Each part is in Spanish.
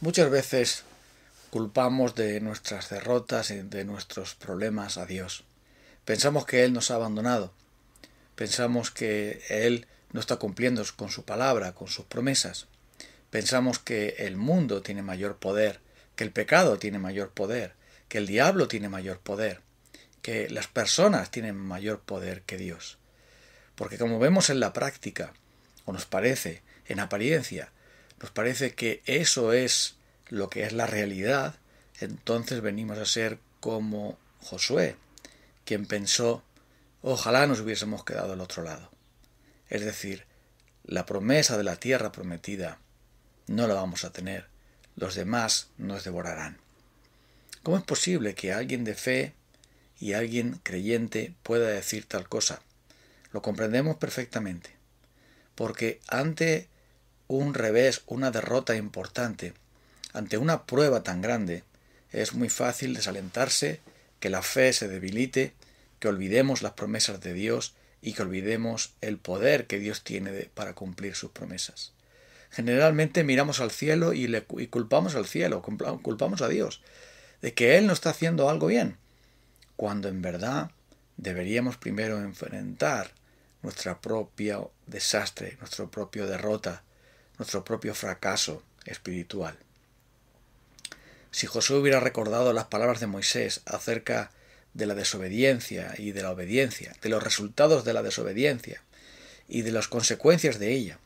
Muchas veces culpamos de nuestras derrotas y de nuestros problemas a Dios. Pensamos que Él nos ha abandonado. Pensamos que Él no está cumpliendo con su palabra, con sus promesas. Pensamos que el mundo tiene mayor poder, que el pecado tiene mayor poder, que el diablo tiene mayor poder, que las personas tienen mayor poder que Dios. Porque como vemos en la práctica, o nos parece, en apariencia, nos parece que eso es lo que es la realidad, entonces venimos a ser como Josué, quien pensó, ojalá nos hubiésemos quedado al otro lado. Es decir, la promesa de la tierra prometida no la vamos a tener, los demás nos devorarán. ¿Cómo es posible que alguien de fe y alguien creyente pueda decir tal cosa? Lo comprendemos perfectamente, porque ante un revés, una derrota importante, ante una prueba tan grande, es muy fácil desalentarse, que la fe se debilite, que olvidemos las promesas de Dios y que olvidemos el poder que Dios tiene para cumplir sus promesas. Generalmente miramos al cielo y culpamos al cielo, culpamos a Dios de que Él no está haciendo algo bien, cuando en verdad deberíamos primero enfrentar nuestra propia desastre, nuestra propia derrota, nuestro propio fracaso espiritual. Si Josué hubiera recordado las palabras de Moisés acerca de la desobediencia y de la obediencia, de los resultados de la desobediencia y de las consecuencias de ella,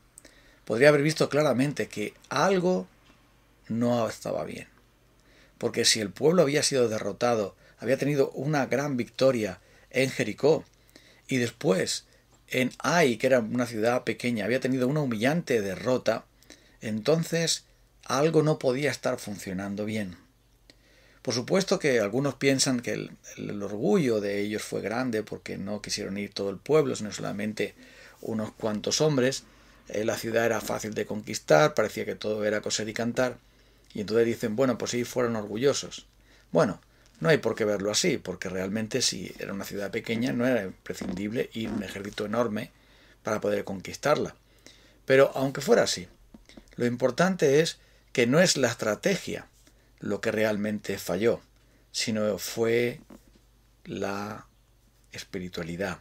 podría haber visto claramente que algo no estaba bien. Porque si el pueblo había sido derrotado, había tenido una gran victoria en Jericó, y después en Ai, que era una ciudad pequeña, había tenido una humillante derrota, entonces algo no podía estar funcionando bien. Por supuesto que algunos piensan que el orgullo de ellos fue grande porque no quisieron ir todo el pueblo, sino solamente unos cuantos hombres. La ciudad era fácil de conquistar, parecía que todo era coser y cantar, y entonces dicen, bueno, pues sí, fueron orgullosos. Bueno, no hay por qué verlo así, porque realmente si era una ciudad pequeña no era imprescindible ir un ejército enorme para poder conquistarla. Pero aunque fuera así, lo importante es que no es la estrategia lo que realmente falló, sino fue la espiritualidad,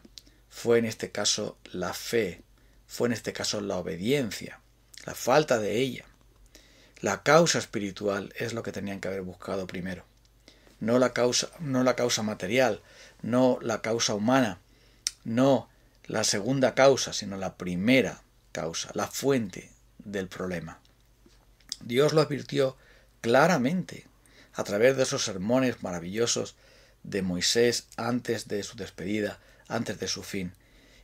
fue en este caso la fe, fue en este caso la obediencia, la falta de ella. La causa espiritual es lo que tenían que haber buscado primero. No la causa material, no la causa humana, no la segunda causa, sino la primera causa, la fuente del problema. Dios lo advirtió claramente a través de esos sermones maravillosos de Moisés antes de su despedida, antes de su fin.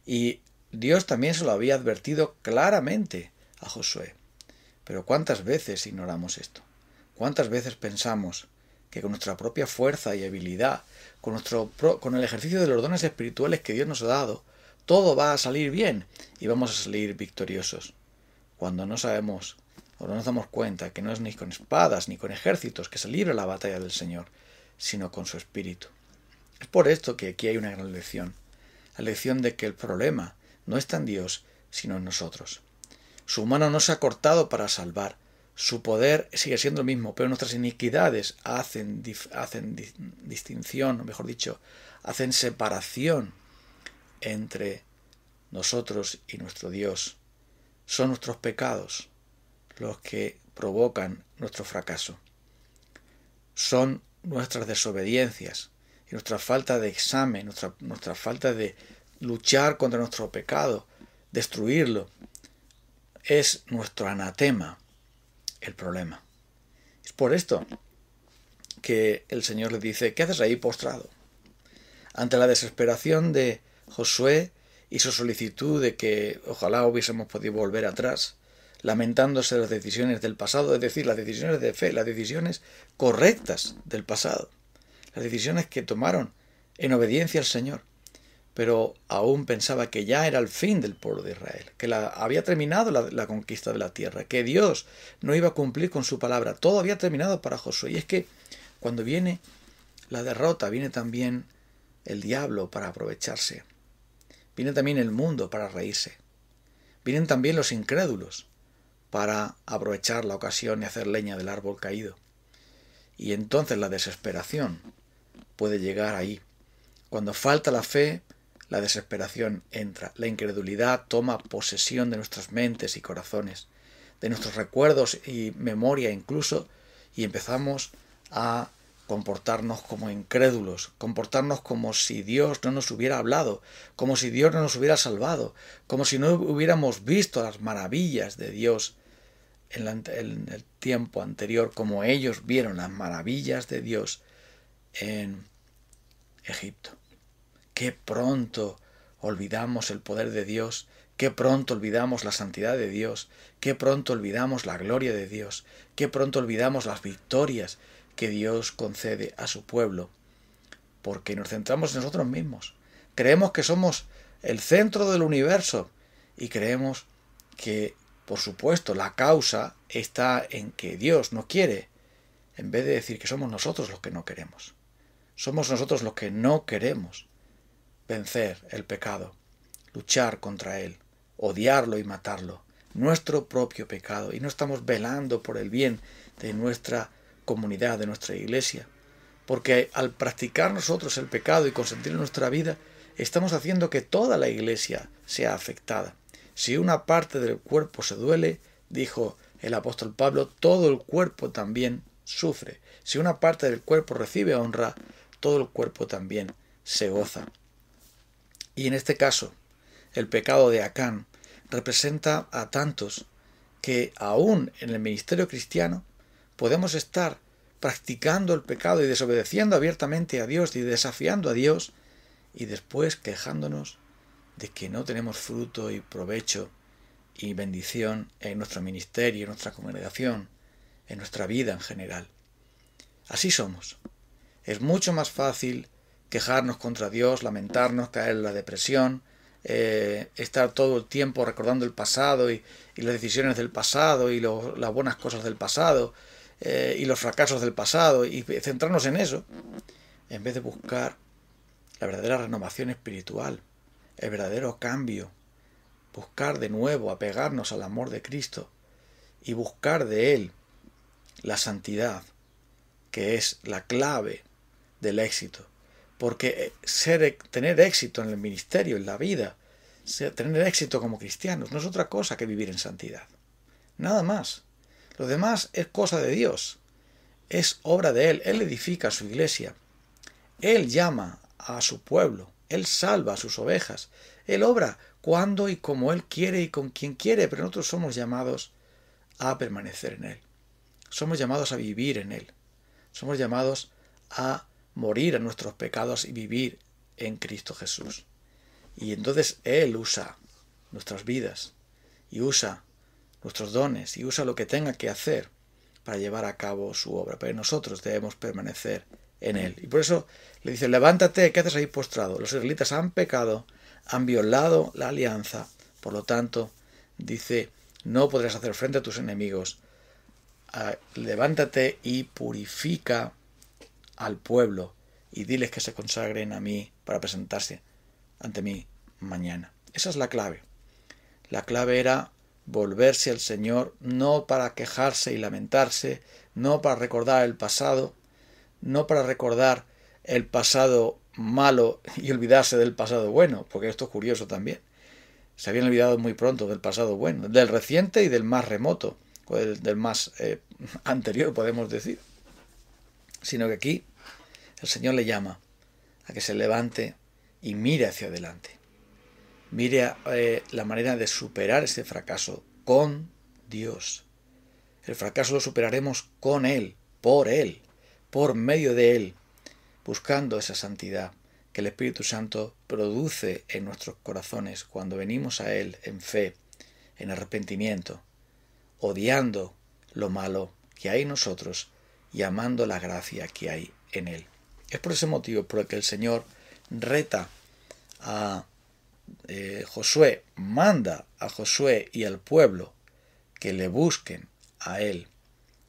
Y Dios también se lo había advertido claramente a Josué. Pero ¿cuántas veces ignoramos esto? ¿Cuántas veces pensamos que con nuestra propia fuerza y habilidad, con el ejercicio de los dones espirituales que Dios nos ha dado, todo va a salir bien y vamos a salir victoriosos? Cuando no sabemos o no nos damos cuenta que no es ni con espadas ni con ejércitos que se libra la batalla del Señor, sino con su Espíritu. Es por esto que aquí hay una gran lección. La lección de que el problema no está en Dios, sino en nosotros. Su mano no se ha cortado para salvar. Su poder sigue siendo el mismo, pero nuestras iniquidades hacen distinción, o mejor dicho, hacen separación entre nosotros y nuestro Dios. Son nuestros pecados los que provocan nuestro fracaso. Son nuestras desobediencias y nuestra falta de examen, nuestra falta de luchar contra nuestro pecado, destruirlo. Es nuestro anatema el problema. Es por esto que el Señor le dice, ¿qué haces ahí postrado? Ante la desesperación de Josué y su solicitud de que ojalá hubiésemos podido volver atrás, lamentándose de las decisiones del pasado, es decir, las decisiones de fe, las decisiones correctas del pasado, las decisiones que tomaron en obediencia al Señor. Pero aún pensaba que ya era el fin del pueblo de Israel, que había terminado la conquista de la tierra, que Dios no iba a cumplir con su palabra. Todo había terminado para Josué. Y es que cuando viene la derrota, viene también el diablo para aprovecharse. Viene también el mundo para reírse. Vienen también los incrédulos para aprovechar la ocasión y hacer leña del árbol caído. Y entonces la desesperación puede llegar ahí. Cuando falta la fe, la desesperación entra. La incredulidad toma posesión de nuestras mentes y corazones, de nuestros recuerdos y memoria incluso, y empezamos a comportarnos como incrédulos, comportarnos como si Dios no nos hubiera hablado, como si Dios no nos hubiera salvado, como si no hubiéramos visto las maravillas de Dios en el tiempo anterior, como ellos vieron las maravillas de Dios en Egipto. Qué pronto olvidamos el poder de Dios, qué pronto olvidamos la santidad de Dios, qué pronto olvidamos la gloria de Dios, qué pronto olvidamos las victorias que Dios concede a su pueblo, porque nos centramos en nosotros mismos. Creemos que somos el centro del universo y creemos que, por supuesto, la causa está en que Dios no quiere, en vez de decir que somos nosotros los que no queremos. Somos nosotros los que no queremos vencer el pecado, luchar contra él, odiarlo y matarlo, nuestro propio pecado, y no estamos velando por el bien de nuestra comunidad, de nuestra iglesia, porque al practicar nosotros el pecado y consentirlo en nuestra vida, estamos haciendo que toda la iglesia sea afectada. Si una parte del cuerpo se duele, dijo el apóstol Pablo, todo el cuerpo también sufre. Si una parte del cuerpo recibe honra, todo el cuerpo también se goza. Y en este caso, el pecado de Acán representa a tantos que aún en el ministerio cristiano podemos estar practicando el pecado y desobedeciendo abiertamente a Dios y desafiando a Dios y después quejándonos de que no tenemos fruto y provecho y bendición en nuestro ministerio, en nuestra congregación, en nuestra vida en general. Así somos. Es mucho más fácil quejarnos contra Dios, lamentarnos, caer en la depresión, estar todo el tiempo recordando el pasado y las decisiones del pasado y las buenas cosas del pasado y los fracasos del pasado y centrarnos en eso, en vez de buscar la verdadera renovación espiritual, el verdadero cambio, buscar de nuevo apegarnos al amor de Cristo y buscar de Él la santidad, que es la clave del éxito. Porque tener éxito en el ministerio, en la vida, tener éxito como cristianos, no es otra cosa que vivir en santidad. Nada más. Lo demás es cosa de Dios. Es obra de Él. Él edifica su iglesia. Él llama a su pueblo. Él salva a sus ovejas. Él obra cuando y como Él quiere y con quien quiere, pero nosotros somos llamados a permanecer en Él. Somos llamados a vivir en Él. Somos llamados a morir a nuestros pecados y vivir en Cristo Jesús. Y entonces Él usa nuestras vidas y usa nuestros dones y usa lo que tenga que hacer para llevar a cabo su obra. Pero nosotros debemos permanecer en Él. Y por eso le dice, levántate, ¿qué haces ahí postrado? Los israelitas han pecado, han violado la alianza. Por lo tanto, dice, no podrás hacer frente a tus enemigos. Levántate y purifica al pueblo y diles que se consagren a mí para presentarse ante mí mañana. Esa es la clave. La clave era volverse al Señor, no para quejarse y lamentarse, no para recordar el pasado, no para recordar el pasado malo y olvidarse del pasado bueno, porque esto es curioso también. Se habían olvidado muy pronto del pasado bueno, del reciente y del más remoto, o del más anterior, podemos decir. Sino que aquí el Señor le llama a que se levante y mire hacia adelante. Mire la manera de superar ese fracaso con Dios. El fracaso lo superaremos con Él, por medio de Él, buscando esa santidad que el Espíritu Santo produce en nuestros corazones cuando venimos a Él en fe, en arrepentimiento, odiando lo malo que hay en nosotros y amando la gracia que hay en Él. Es por ese motivo por el que el Señor reta a Josué, manda a Josué y al pueblo que le busquen a Él,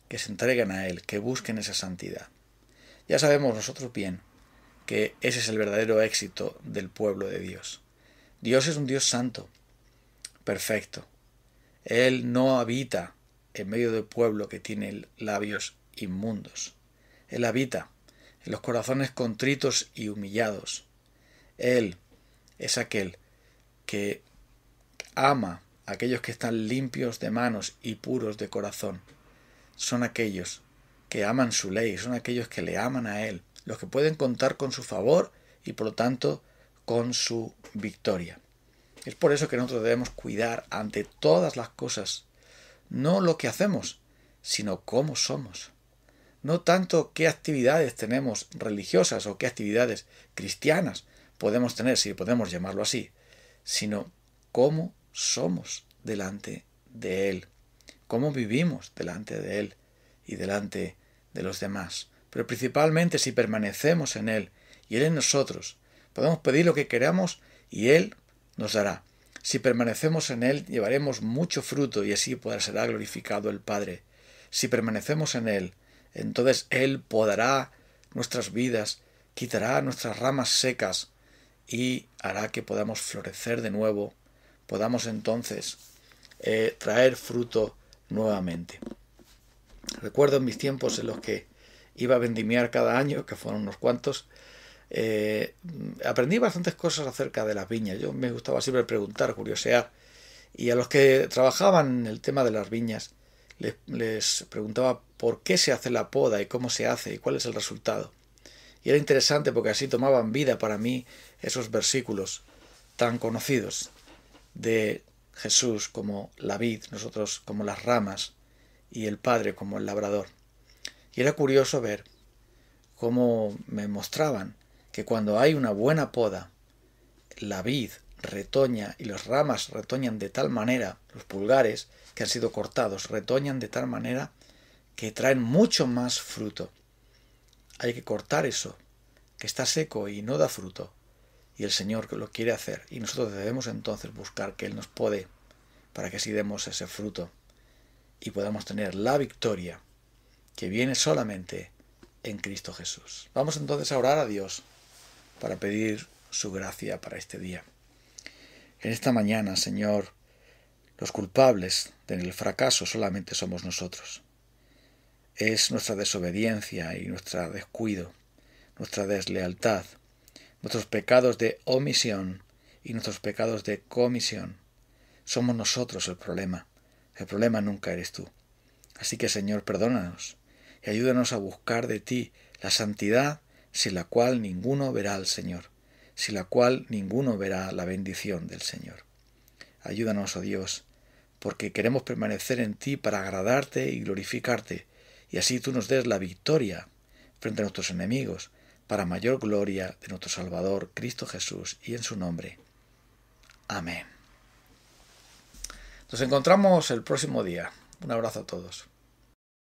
que se entreguen a Él, que busquen esa santidad. Ya sabemos nosotros bien que ese es el verdadero éxito del pueblo de Dios. Dios es un Dios santo, perfecto. Él no habita en medio del pueblo que tiene labios inmundos. Él habita en los corazones contritos y humillados. Él es aquel que ama a aquellos que están limpios de manos y puros de corazón. Son aquellos que aman su ley, son aquellos que le aman a Él, los que pueden contar con su favor y por lo tanto con su victoria. Es por eso que nosotros debemos cuidar ante todas las cosas, no lo que hacemos, sino cómo somos. No tanto qué actividades tenemos religiosas o qué actividades cristianas podemos tener, si podemos llamarlo así, sino cómo somos delante de Él, cómo vivimos delante de Él y delante de los demás. Pero principalmente si permanecemos en Él y Él en nosotros, podemos pedir lo que queramos y Él nos dará. Si permanecemos en Él, llevaremos mucho fruto y así será glorificado el Padre. Si permanecemos en Él, entonces Él podará nuestras vidas, quitará nuestras ramas secas y hará que podamos florecer de nuevo, podamos entonces traer fruto nuevamente. Recuerdo en mis tiempos en los que iba a vendimiar cada año, que fueron unos cuantos, aprendí bastantes cosas acerca de las viñas. Yo me gustaba siempre preguntar, curiosear, y a los que trabajaban en el tema de las viñas les preguntaba por qué se hace la poda y cómo se hace y cuál es el resultado. Y era interesante porque así tomaban vida para mí esos versículos tan conocidos de Jesús como la vid, nosotros como las ramas y el Padre como el labrador. Y era curioso ver cómo me mostraban que cuando hay una buena poda, la vid retoña y las ramas retoñan de tal manera, los pulgares que han sido cortados retoñan de tal manera que traen mucho más fruto. Hay que cortar eso, que está seco y no da fruto, y el Señor lo quiere hacer, y nosotros debemos entonces buscar que Él nos pode para que así demos ese fruto y podamos tener la victoria que viene solamente en Cristo Jesús. Vamos entonces a orar a Dios para pedir su gracia para este día. En esta mañana, Señor, los culpables del fracaso solamente somos nosotros. Es nuestra desobediencia y nuestro descuido, nuestra deslealtad, nuestros pecados de omisión y nuestros pecados de comisión. Somos nosotros el problema. El problema nunca eres tú. Así que, Señor, perdónanos y ayúdanos a buscar de ti la santidad sin la cual ninguno verá al Señor, sin la cual ninguno verá la bendición del Señor. Ayúdanos, oh Dios, porque queremos permanecer en ti para agradarte y glorificarte, y así tú nos des la victoria frente a nuestros enemigos, para mayor gloria de nuestro Salvador, Cristo Jesús, y en su nombre. Amén. Nos encontramos el próximo día. Un abrazo a todos.